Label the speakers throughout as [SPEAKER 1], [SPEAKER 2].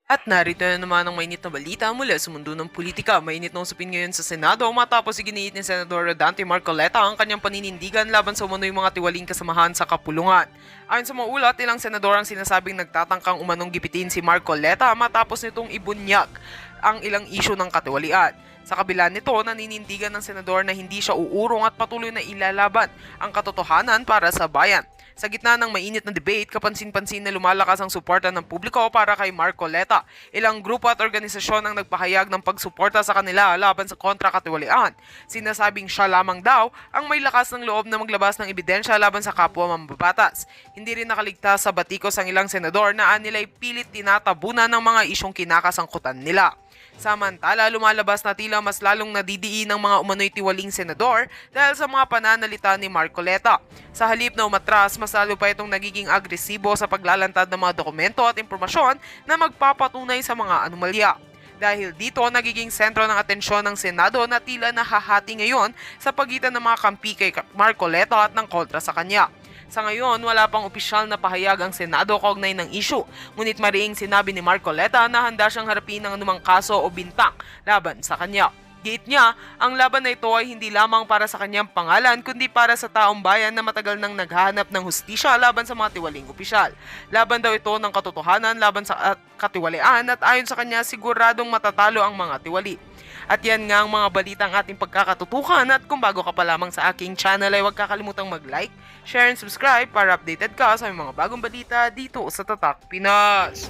[SPEAKER 1] At narito na naman ang mainit na balita mula sa mundo ng politika. Mainit na usapin ngayon sa Senado matapos iginiit ni Senador Dante Marcoleta ang kanyang paninindigan laban sa umano'y mga tiwaling kasamahan sa kapulungan. Ayon sa mga ulat, ilang senador ang sinasabing nagtatangkang umanong gipitin si Marcoleta matapos nitong ibunyag ang ilang isyu ng katiwalian. Sa kabila nito, naninindigan ng senador na hindi siya uurong at patuloy na ilalaban ang katotohanan para sa bayan. Sa gitna ng mainit na debate, kapansin-pansin na lumalakas ang suporta ng publiko para kay Marcoleta. Ilang grupo at organisasyon ang nagpahayag ng pagsuporta sa kanila laban sa kontra-katiwalian. Sinasabing siya lamang daw ang may lakas ng loob na maglabas ng ebidensya laban sa kapwa mambabatas. Hindi rin nakaligtas sa batikos ang ilang senador na nila'y pilit tinatabunan ng mga isyong kinakasangkutan nila. Samantala, lumalabas na tila mas lalong nadidiin ng mga umano'y tiwaling senador dahil sa mga pananalita ni Marcoleta. Sa halip na umatras, mas lalo pa itong nagiging agresibo sa paglalantad ng mga dokumento at impormasyon na magpapatunay sa mga anomalya. Dahil dito, nagiging sentro ng atensyon ng Senado na tila nahahati ngayon sa pagitan ng mga kampi kay Marcoleta at ng kontra sa kanya. Sa ngayon, wala pang opisyal na pahayag ang Senado kaugnay ng issue, ngunit mariing sinabi ni Marcoleta na handa siyang harapin ng anumang kaso o bintang laban sa kanya. Giit niya, ang laban na ito ay hindi lamang para sa kanyang pangalan kundi para sa taong bayan na matagal nang naghahanap ng hustisya laban sa mga tiwaling opisyal. Laban daw ito ng katotohanan laban sa katiwalian at ayon sa kanya siguradong matatalo ang mga tiwali. At yan nga ang mga balitang ating pagkakatutukan at kung bago ka pa lamang sa aking channel ay huwag kakalimutang mag-like, share and subscribe para updated ka sa mga bagong balita dito sa Tatak Pinas.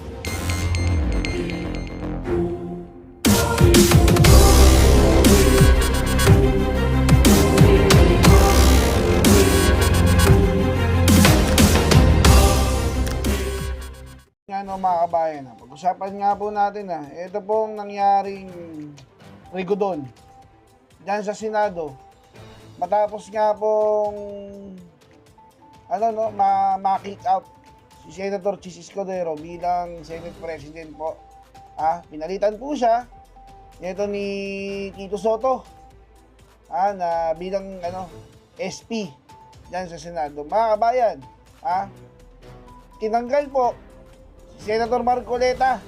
[SPEAKER 2] Nga no mga kabayan, pag-usapan nga po natin ito pong nangyaring rigodon dyan sa Senado. Matapos nga pong ma-kick out si Senator Chis Escudero bilang Senate President po. Pinalitan po siya nito ni Tito Soto na bilang SP dyan sa Senado. Mga kabayan, tinanggal po si Senator Marcoleta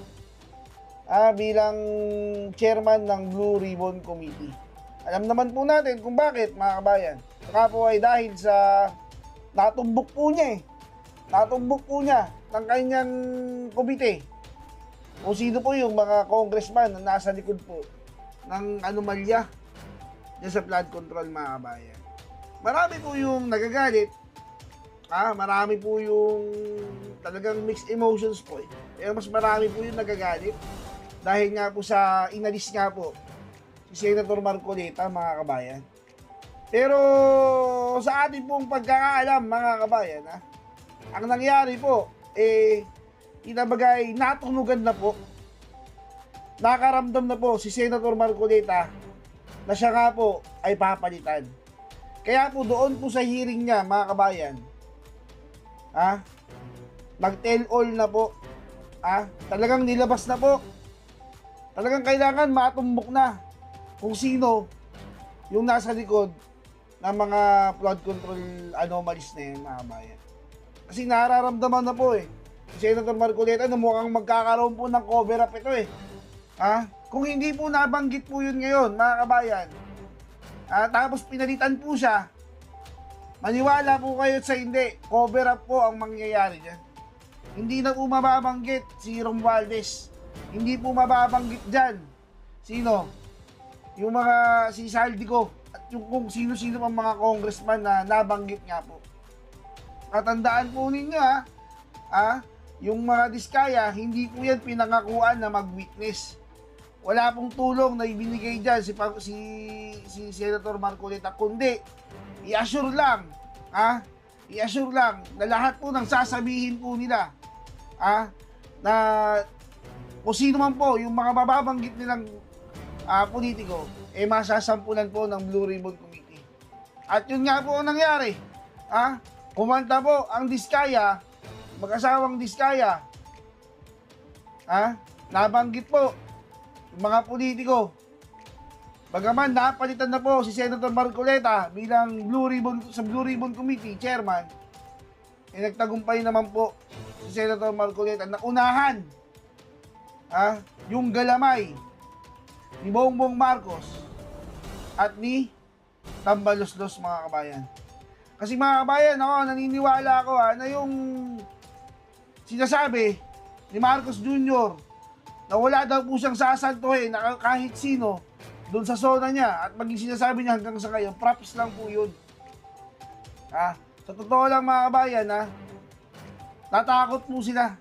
[SPEAKER 2] bilang chairman ng Blue Ribbon Committee. Alam naman po natin kung bakit, mga kabayan. Saka po ay dahil sa natumbok po niya Natumbok po niya ng kanyang komite. Kung sino po yung mga congressman na nasa likod po ng anomalya dyan sa flood control, mga kabayan. Marami po yung nagagalit. Marami po yung talagang mixed emotions po Pero mas marami po yung nagagalit dahil nga po sa inalis nga po si Senator Marcoleta, mga kabayan. Pero sa ating pong pagkakaalam, mga kabayan, ang nangyari po, inabagay natunugan na po, nakaramdam na po si Senator Marcoleta na siya nga po ay papalitan. Kaya po doon po sa hearing niya, mga kabayan, nag-tell all na po, talagang nilabas na po, talagang kailangan matumbok na kung sino yung nasa likod ng mga flood control anomalies na yun, mga kabayan. Kasi nararamdaman na po si Senator Marcoleta na mukhang magkakaroon po ng cover up ito Kung hindi po nabanggit po yun ngayon, mga kabayan, tapos pinalitan po siya, maniwala po kayo sa hindi, cover up po ang mangyayari dyan. Hindi na po mababanggit si Romualdez. Hindi po mababanggit dyan. Sino? Yung mga si Saldico at yung kung sino-sino pang mga congressman na nabanggit nga po. Katandaan po ninyo yung mga diskaya, hindi po yan pinangakuan na mag-witness. Wala pong tulong na ibinigay dyan si Senator Marcoleta, kundi i-assure lang na lahat po ng sasabihin po nila na kung sino man po yung mga mababanggit nilang politiko masasampulan po ng Blue Ribbon Committee. At yun nga po ang nangyari. Kumanta po ang Diskaya, mag-asawang Diskaya. Nabanggit po yung mga politiko. Bagaman napalitan na po si Senator Marcoleta bilang Blue Ribbon Committee chairman, nagtagumpay naman po si Senator Marcoleta na unahan yung galamay ni Bongbong Marcos at ni Tambaloslos, mga kabayan. Kasi mga kabayan, ako, naniniwala ako na yung sinasabi ni Marcos Jr. na wala daw po siyang sasantuhin na kahit sino doon sa zona niya at maging sinasabi niya hanggang sa ngayon, props lang po yun. Sa totoo lang mga kabayan, tatakot po sila.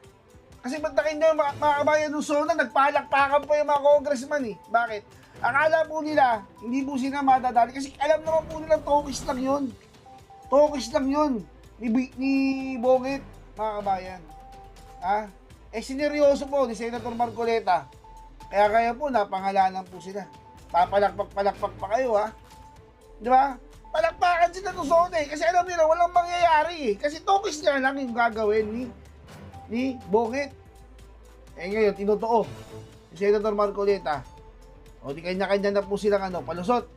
[SPEAKER 2] Kasi bantakin nyo mga kabayan ng zona, nagpalakpakan po yung mga congressman eh. Bakit? Akala po nila, hindi po sila madadali. Kasi alam naman po nilang tokis lang yun. Tokis lang yun. Ni Bongit, mga kabayan. Sineryoso po ni Senator Marcoleta. Kaya po, napangalanan po sila. Papalakpak pa kayo, Di ba? Palakpakan sila ng zona eh. Kasi alam nila, walang mangyayari eh. Kasi tokis niya lang yung gagawin ni Bongit. Ngayon, tinutuo ni Senator Marcoleta. O di kanya-kanya na po silang palusot.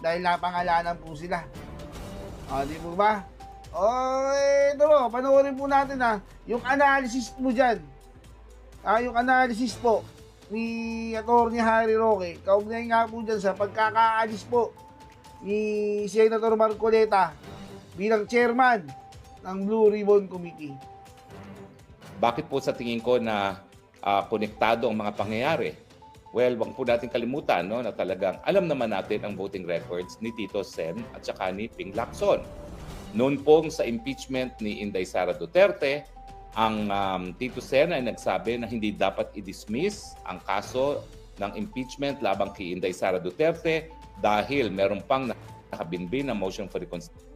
[SPEAKER 2] Dahil napangalanan po sila. Di po ba? Ito po, panoorin po natin yung analysis mo dyan. Yung analysis po ni Atty. Harry Roque. Kaugnay nga po dyan sa pagkakaalis po ni Senator Marcoleta bilang chairman ng Blue Ribbon Committee.
[SPEAKER 3] Bakit po sa tingin ko na konektado ang mga pangyayari? Well, wag po natin kalimutan na talagang alam naman natin ang voting records ni Tito Sen at saka ni Ping Lacson. Noon pong sa impeachment ni Inday Sara Duterte, ang Tito Sen ay nagsabi na hindi dapat i-dismiss ang kaso ng impeachment labang kay Inday Sara Duterte dahil meron pang nakabinbin na motion for reconsideration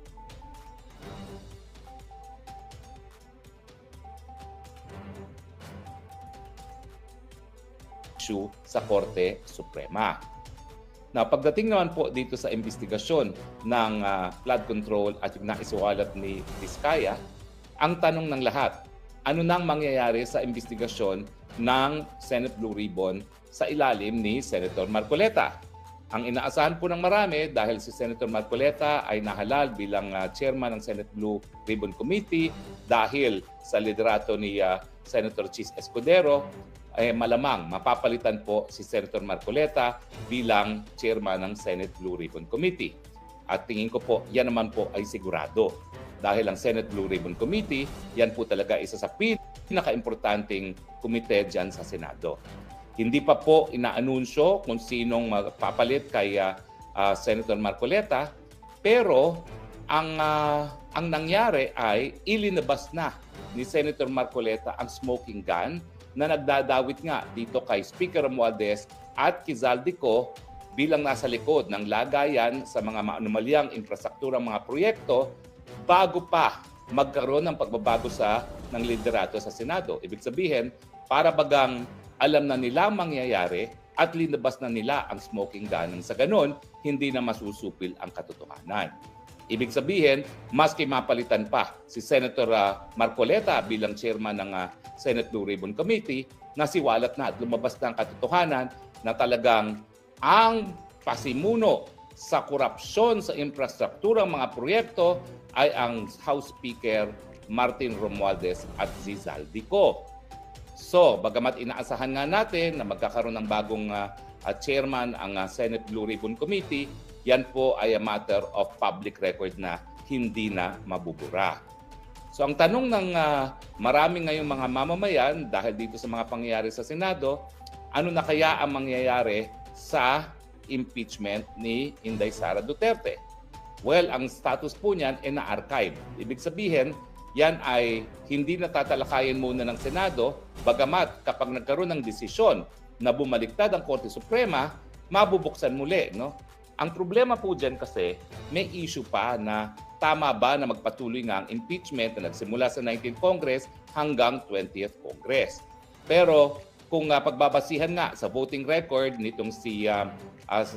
[SPEAKER 3] sa Korte Suprema. Na pagdating naman po dito sa investigasyon ng flood control at yung naisuwalat ni Vizcaya, ang tanong ng lahat, ano nang mangyayari sa investigasyon ng Senate Blue Ribbon sa ilalim ni Senator Marcoleta? Ang inaasahan po ng marami dahil si Senator Marcoleta ay nahalal bilang chairman ng Senate Blue Ribbon Committee dahil sa liderato ni Senator Chis Escudero, malamang mapapalitan po si Senator Marcoleta bilang chairman ng Senate Blue Ribbon Committee. At tingin ko po, yan naman po ay sigurado. Dahil ang Senate Blue Ribbon Committee, yan po talaga isa sa pinaka-importanting komite dyan sa Senado. Hindi pa po inaanunsyo kung sinong mapapalit kay Senator Marcoleta, pero ang nangyari ay ilinabas na ni Senator Marcoleta ang smoking gun na nagdadawit nga dito kay Speaker Romualdez at kay Zaldico bilang nasa likod ng lagayan sa mga maanumalyang infrastrukturang mga proyekto bago pa magkaroon ng pagbabago ng liderato sa Senado. Ibig sabihin, para bagang alam na nila ang mangyayari at linabas na nila ang smoking gun. Sa ganun, hindi na masusupil ang katotohanan. Ibig sabihin, maski mapalitan pa si Senator Marcoleta bilang chairman ng Senate Blue Ribbon Committee, nasiwalat na at lumabas na ang katotohanan na talagang ang pasimuno sa korupsyon sa infrastrukturang mga proyekto ay ang House Speaker Martin Romualdez at Zaldico. So, bagamat inaasahan nga natin na magkakaroon ng bagong chairman ang Senate Blue Ribbon Committee, yan po ay a matter of public record na hindi na mabubura. So ang tanong ng marami ngayong mga mamamayan dahil dito sa mga pangyayari sa Senado, ano na kaya ang mangyayari sa impeachment ni Inday Sara Duterte? Well, ang status po niyan ay na-archive. Ibig sabihin, yan ay hindi natatalakayin muna ng Senado, bagamat kapag nagkaroon ng desisyon na bumaliktad ang Korte Suprema, mabubuksan muli, Ang problema po dyan kasi may issue pa na tama ba na magpatuloy nga ang impeachment na nagsimula sa 19th Congress hanggang 20th Congress. Pero kung pagbabasihan nga sa voting record nitong si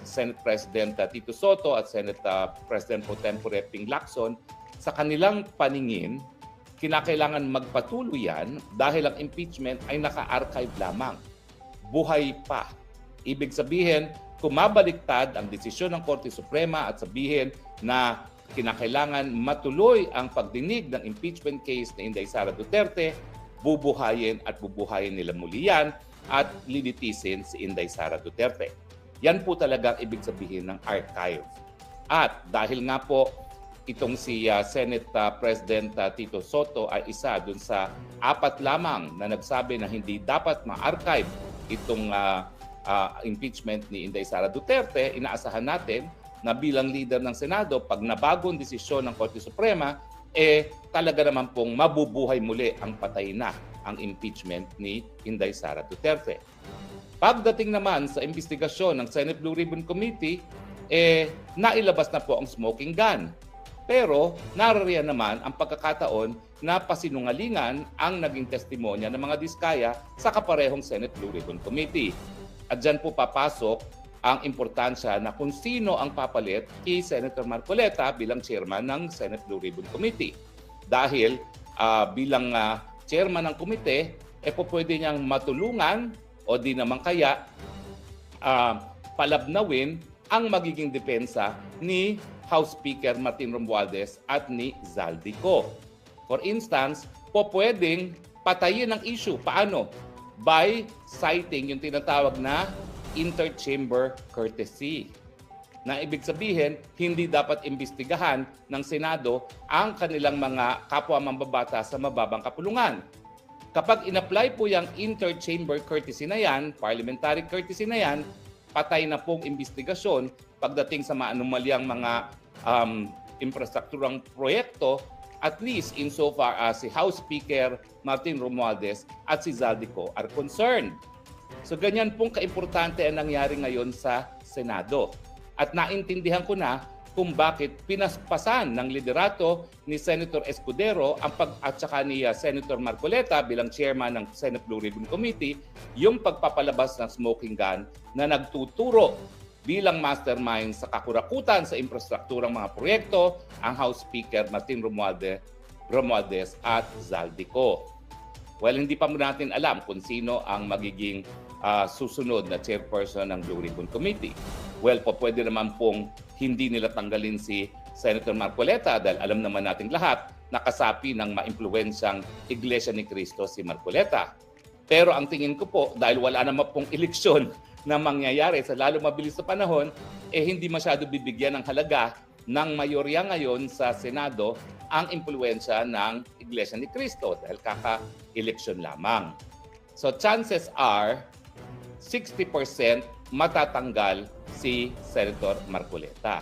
[SPEAKER 3] Senate President Tito Soto at Senate President Pro Tempore Ping Lacson, sa kanilang paningin, kinakailangan magpatuloy yan dahil ang impeachment ay naka-archive lamang. Buhay pa. Ibig sabihin, kung mabaliktad ang desisyon ng Korte Suprema at sabihin na kinakailangan matuloy ang pagdinig ng impeachment case ni Inday Sara Duterte, bubuhayin nila muli yan at lilitisin si Inday Sara Duterte. Yan po talaga ang ibig sabihin ng archive. At dahil nga po itong si Senate President Tito Soto ay isa dun sa 4 lamang na nagsabi na hindi dapat ma-archive itong impeachment ni Inday Sara Duterte, inaasahan natin na bilang leader ng Senado, pag nabagong desisyon ng Korte Suprema, talaga naman pong mabubuhay muli ang patay na ang impeachment ni Inday Sara Duterte. Pagdating naman sa investigasyon ng Senate Blue Ribbon Committee, nailabas na po ang smoking gun. Pero narariyan naman ang pagkakataon na pasinungalingan ang naging testimonya ng mga diskaya sa kaparehong Senate Blue Ribbon Committee. At dyan po papasok ang importansya na kung sino ang papalit kay Senator Marcoleta bilang chairman ng Senate Blue Ribbon Committee. Dahil bilang chairman ng komite, po pwede niyang matulungan o di naman kaya palabnawin ang magiging depensa ni House Speaker Martin Romualdez at ni Zaldico. For instance, pwedeng patayin ang issue. Paano? By citing yung tinatawag na interchamber courtesy. Na ibig sabihin, hindi dapat imbestigahan ng Senado ang kanilang mga kapwa mambabata sa mababang kapulungan. Kapag in-apply po yung interchamber courtesy na yan, parliamentary courtesy na yan, patay na pong investigasyon pagdating sa maanumalyang mga infrastrukturang proyekto, at least insofar as si House Speaker Martin Romualdez at si Zaldico are concerned. So ganyan pong kaimportante ang nangyari ngayon sa Senado. At naintindihan ko na kung bakit pinaspasan ng liderato ni Senator Escudero at saka ni Senator Marcoleta bilang chairman ng Senate Blue Ribbon Committee yung pagpapalabas ng smoking gun na nagtuturo bilang mastermind sa kakurakutan sa infrastrukturang mga proyekto ang House Speaker Martin Romualdez at Zaldico. Well, hindi pa natin alam kung sino ang magiging susunod na chairperson ng Blue Ribbon Committee. Well, pwede naman pong hindi nila tanggalin si Senator Marcoleta dahil alam naman nating lahat na kasapi ng maimpluwensyang Iglesia ni Cristo si Marcoleta. Pero ang tingin ko po, dahil wala naman pong eleksyon na mangyayari sa lalo mabilis na panahon, hindi masyado bibigyan ng halaga ng mayorya ngayon sa Senado ang impluwensya ng Iglesia ni Cristo dahil kaka-eleksyon lamang. So chances are 60% matatanggal si Senator Marcoleta.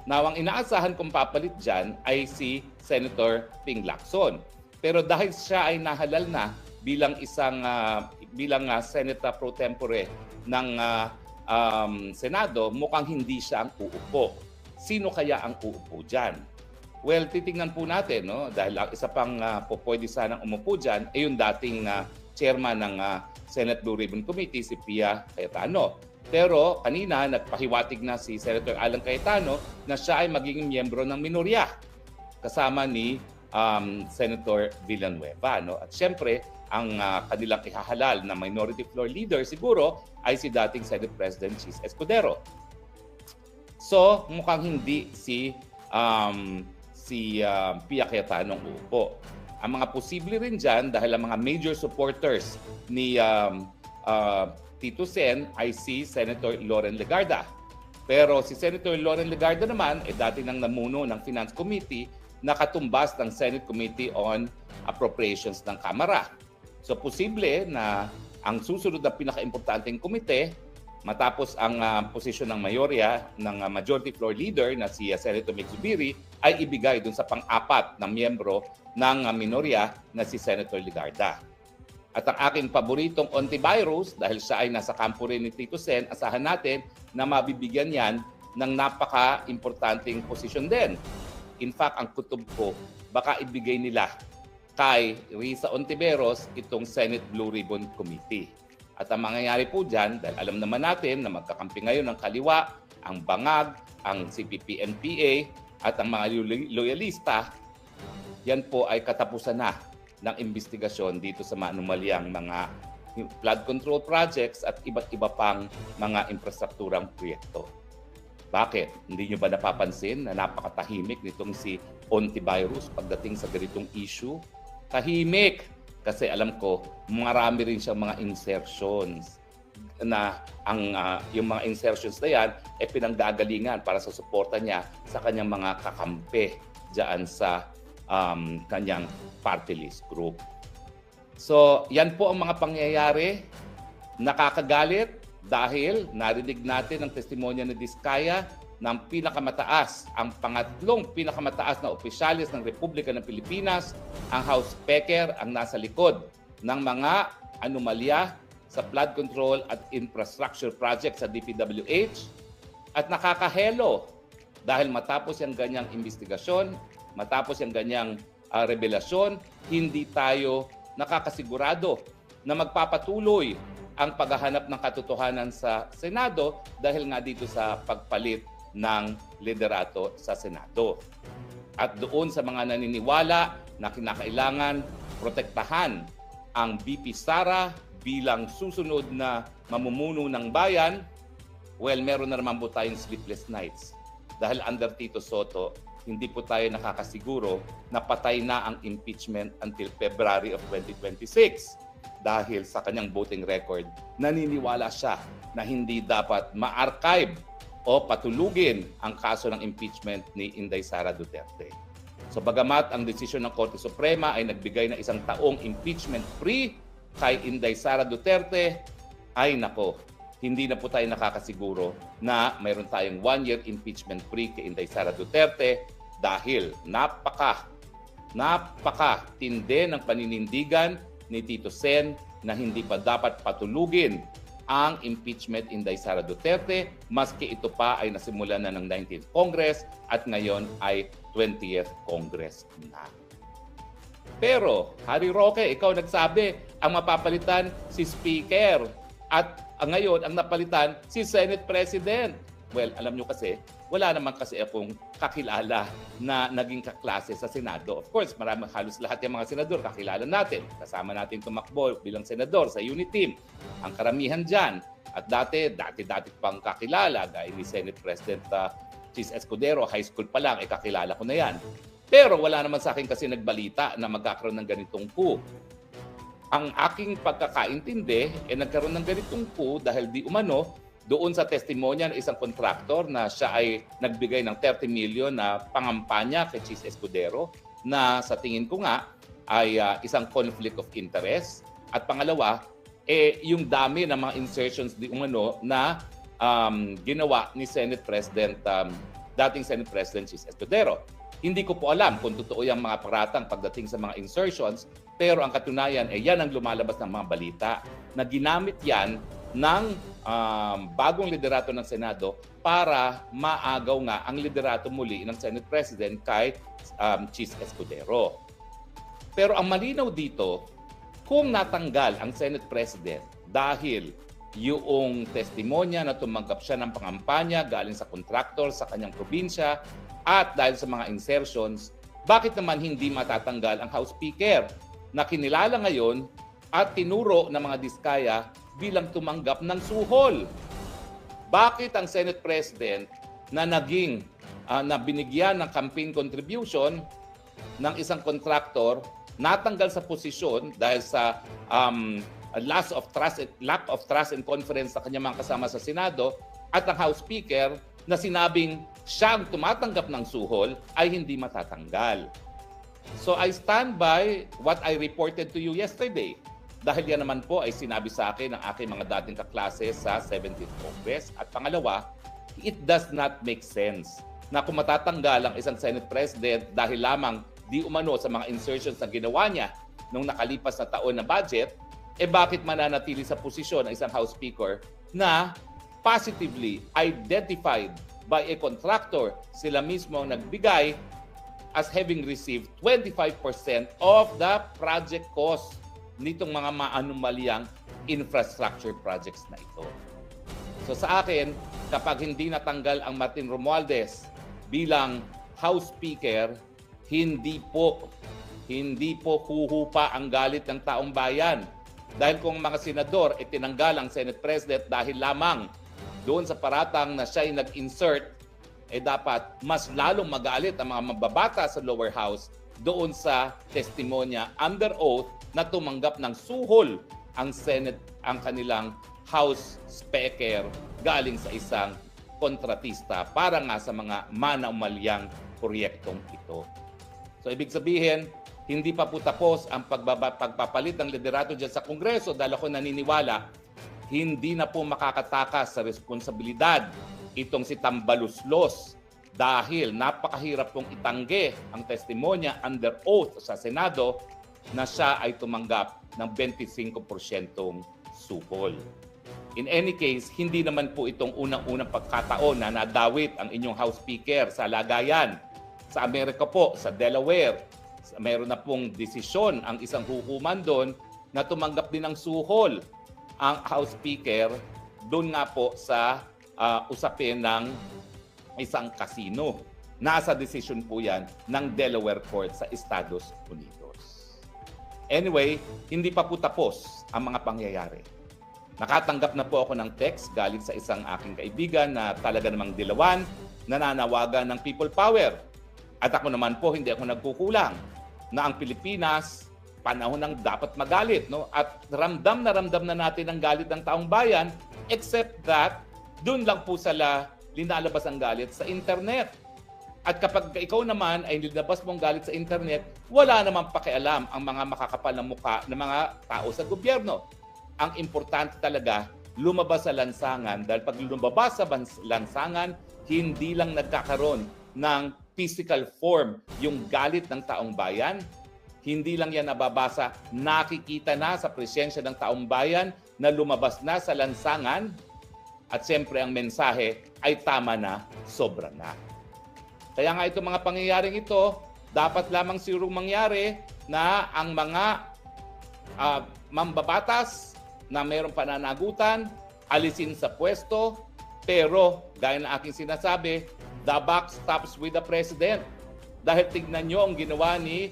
[SPEAKER 3] Now, ang inaasahan kong papalit dyan ay si Senator Ping Lacson. Pero dahil siya ay nahalal na bilang isang Senator pro tempore ng Senado, mukhang hindi siya ang uupo. Sino kaya ang uupo dyan? Well, titingnan po natin, no? Dahil isa pang pwede sanang umupo dyan ay yung dating chairman ng Senate Blue Ribbon Committee, si Pia Cayetano. Pero kanina, nagpahiwatig na si Senator Alan Cayetano na siya ay magiging miyembro ng minorya kasama ni Senator Villanueva. No? At syempre, ang kanilang ihahalal na minority floor leader siguro ay si dating Senate President Chis Escudero. So, mukhang hindi si Pia Cayetano ang uupo. Ang mga posible rin dyan dahil ang mga major supporters ni Tito Sen ay si Senator Loren Legarda. Pero si Senator Loren Legarda naman dati nang namuno ng Finance Committee na katumbas ng Senate Committee on Appropriations ng Kamara. So posible na ang susunod na pinaka-importanteng komite matapos ang posisyon ng mayorya ng majority floor leader na si Senator Mig Zubiri ay ibigay dun sa pang-apat na miyembro ng minorya na si Senator Legarda. At ang aking paboritong antivirus, dahil siya ay nasa kampo rin ni Tito Sen, asahan natin na mabibigyan yan ng napaka-importanting posisyon din. In fact, ang kutob ko, baka ibigay nila kay Risa Ontiveros itong Senate Blue Ribbon Committee. At ang mangyayari po dyan, dahil alam naman natin na magkakampi ngayon ng kaliwa, ang bangag, ang CPP-NPA, at ang mga loyalista, yan po ay katapusan na ng investigasyon dito sa maanumalyang mga flood control projects at iba't iba pang mga infrastrukturang proyekto. Bakit? Hindi nyo ba napapansin na napakatahimik nitong si Ontivirus pagdating sa ganitong issue? Tahimik! Kasi alam ko, marami rin siyang mga insertions na yung mga insertions na yan ay pinanggagalingan para sa suporta niya sa kanyang mga kakampi diyan sa kanyang party list group. So, yan po ang mga pangyayari. Nakakagalit dahil narinig natin ang testimonya ni Diskaya ng pinakamataas, ang pangatlong pinakamataas na opisyalis ng Republika ng Pilipinas, ang House Speaker, ang nasa likod ng mga anomalya sa flood control at infrastructure project sa DPWH. At nakakahelo dahil matapos yung ganyang investigasyon, matapos yung ganyang revelasyon, hindi tayo nakakasigurado na magpapatuloy ang paghahanap ng katotohanan sa Senado dahil nga dito sa pagpalit ng liderato sa Senado. At doon sa mga naniniwala na kinakailangan protektahan ang VP Sara bilang susunod na mamumuno ng bayan, well, meron na naman po tayong sleepless nights. Dahil under Tito Sotto, hindi po tayo nakakasiguro na patay na ang impeachment until February of 2026. Dahil sa kanyang voting record, naniniwala siya na hindi dapat ma-archive o patulugin ang kaso ng impeachment ni Inday Sara Duterte. So bagamat ang desisyon ng Korte Suprema ay nagbigay ng 1 taong impeachment free kay Inday Sara Duterte, ay nako, hindi na po tayo nakakasiguro na mayroon tayong 1-year impeachment free kay Inday Sara Duterte dahil napaka-tinde ng paninindigan ni Tito Sen na hindi pa dapat patulugin ang impeachment Inday Sara Duterte, maski ito pa ay nasimulan na ng 19th Congress at ngayon ay 20th Congress na. Pero, Harry Roque, ikaw nagsabi, ang mapapalitan si Speaker at ngayon ang napalitan si Senate President. Well, alam nyo kasi, wala naman kasi akong kakilala na naging kaklase sa Senado. Of course, halos lahat yung mga senador kakilala natin. Kasama natin tumakbo bilang senador sa unit team. Ang karamihan dyan. At dati pang kakilala, gaya ni Senate President Chis Escudero, high school pa lang, kakilala ko na yan. Pero wala naman sa akin kasi nagbalita na magkakaroon ng ganitong coup. Ang aking pagkakaintindi, nagkaroon ng ganitong coup dahil di umano, doon sa testimonya ng isang kontraktor na siya ay nagbigay ng 30 million na pangampanya kay Chis Escudero na sa tingin ko nga ay isang conflict of interest. At pangalawa, yung dami ng mga insertions di umano na ginawa ni Senate President, dating Senate President Chis Escudero. Hindi ko po alam kung totoo yung mga paratang pagdating sa mga insertions, pero ang katunayan ay yan ang lumalabas ng mga balita na ginamit yan ng bagong liderato ng Senado para maagaw nga ang liderato muli ng Senate President kay Chis Escudero. Pero ang malinaw dito, kung natanggal ang Senate President dahil yung testimonya na tumanggap siya ng pangampanya galing sa contractor sa kanyang probinsya at dahil sa mga insertions, bakit naman hindi matatanggal ang House Speaker na kinilala ngayon at tinuro ng mga Diskaya bilang tumanggap ng suhol? Bakit ang Senate President na na binigyan ng campaign contribution ng isang contractor natanggal sa posisyon dahil sa lack of trust and confidence sa kanyang mga kasama sa Senado, at ang House Speaker na sinabing siya ang tumatanggap ng suhol ay hindi matatanggal? So I stand by what I reported to you yesterday. Dahil yan naman po ay sinabi sa akin ng aking mga dating kaklase sa 17th Congress. At pangalawa, it does not make sense na kung matatanggal ang isang Senate President dahil lamang di umano sa mga insertions na ginawa niya nung nakalipas na taon na budget, bakit mananatili sa posisyon ang isang House Speaker na positively identified by a contractor, sila mismo ang nagbigay as having received 25% of the project cost nitong mga maanumalyang infrastructure projects na ito. So sa akin, kapag hindi natanggal ang Martin Romualdez bilang House Speaker, hindi po huhupa ang galit ng taong bayan. Dahil kung mga senador tinanggal ang Senate President dahil lamang doon sa paratang na siya ay nag-insert, dapat mas lalong magalit ang mga mababata sa lower house doon sa testimonya under oath na tumanggap ng suhol ang Senate, ang kanilang House Speaker galing sa isang kontratista para nga sa mga manaumalyang proyektong ito. So ibig sabihin, hindi pa po tapos ang pagpapalit ng liderato dyan sa Kongreso dahil ako naniniwala, hindi na po makakatakas sa responsibilidad itong si Tambaluslos dahil napakahirap pong itanggi ang testimonya under oath sa Senado na siya ay tumanggap ng 25% suhol. In any case, hindi naman po itong unang-unang pagkataon na nadawit ang inyong House Speaker sa lagayan. Sa Amerika po, sa Delaware, mayroon na pong desisyon ang isang hukuman doon na tumanggap din ng suhol ang House Speaker doon nga po sa usapin ng isang casino. Nasa desisyon po yan ng Delaware Court sa Estados Unidos. Anyway, hindi pa po tapos ang mga pangyayari. Nakatanggap na po ako ng text galing sa isang aking kaibigan na talaga namang dilawan, nananawagan ng people power. At ako naman po, hindi ako nagkukulang na ang Pilipinas panahon ng dapat magalit, no? At ramdam na natin ang galit ng taong bayan, except that doon lang po sila linalabas ang galit sa internet. At kapag ikaw naman ay nilabas mong galit sa internet, wala namang pakialam ang mga makakapal na mukha ng mga tao sa gobyerno. Ang importante talaga, lumabas sa lansangan dahil pag lumabas sa lansangan, hindi lang nagkakaroon ng physical form yung galit ng taong bayan, hindi lang yan nababasa, nakikita na sa presensya ng taong bayan na lumabas na sa lansangan at siyempre ang mensahe ay tama na, sobra na. Kaya nga itong mga pangyayaring ito, dapat lamang sigurong mangyari na ang mga mambabatas na mayroong pananagutan, alisin sa pwesto, pero gaya na aking sinasabi, the buck stops with the President. Dahil tignan nyo ang ginawa ni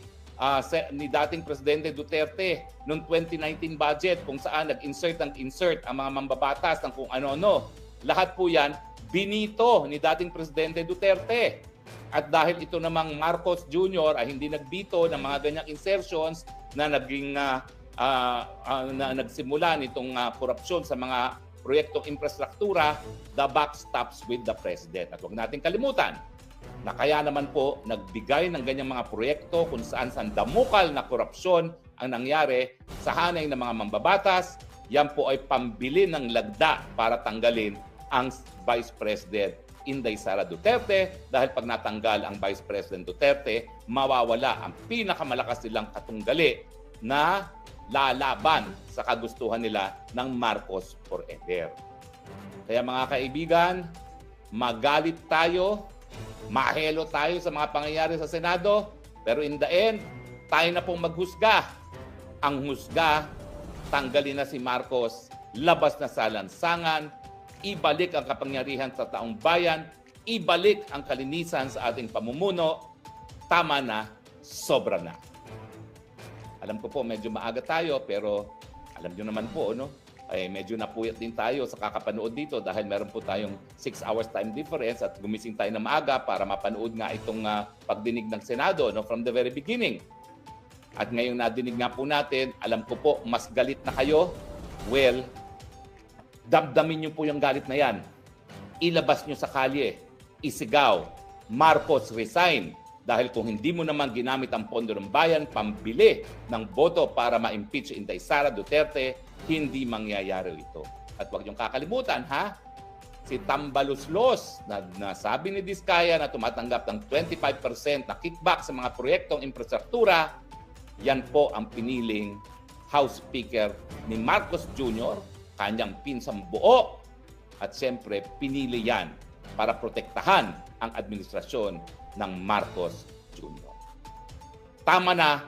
[SPEAKER 3] dating Presidente Duterte noong 2019 budget kung saan nag-insert ang mga mambabatas ng kung ano-ano. Lahat po yan, binito ni dating Presidente Duterte. At dahil ito namang Marcos Jr. ay hindi nagbito ng mga ganyang insertions na naging na nagsimula nitong korupsyon sa mga proyektong infrastruktura, the buck stops with the President. At huwag natin kalimutan na kaya naman po nagbigay ng ganyang mga proyekto kung saan damukal na korupsyon ang nangyari sa hanay ng mga mambabatas, yan po ay pambili ng lagda para tanggalin ang Vice President Inday Sara Duterte dahil pag natanggal ang Vice President Duterte, mawawala ang pinakamalakas nilang katunggali na lalaban sa kagustuhan nila ng Marcos forever. Kaya mga kaibigan, magalit tayo, mahelo tayo sa mga pangyayari sa Senado, pero in the end, tayo na pong maghusga. Ang husga, tanggalin na si Marcos, labas na sa lansangan, ibalik ang kapangyarihan sa taong bayan, ibalik ang kalinisan sa ating pamumuno, tama na, sobra na. Alam ko po medyo maaga tayo pero alam nyo naman po, no? Ay medyo napuyat din tayo sa kakapanood dito dahil meron po tayong 6 hours time difference at gumising tayo na maaga para mapanood nga itong pagdinig ng Senado, no, from the very beginning. At ngayong nadinig nga po natin, alam ko po mas galit na kayo. Well, damdamin nyo po yung galit na yan. Ilabas nyo sa kalye, isigaw, Marcos resign. Dahil kung hindi mo naman ginamit ang pondo ng bayan, pambili ng boto para ma-impeach Inday Sara Duterte, hindi mangyayari ito. At huwag niyong kakalimutan, ha? Si Tambaluslos na nasabi ni Diskaya na tumatanggap ng 25% na kickback sa mga proyektong infrastruktura, yan po ang piniling House Speaker ni Marcos Jr., kanyang pinsang buo. At siyempre, pinili yan para protektahan ang administrasyon ng Marcos Jr. Tama na,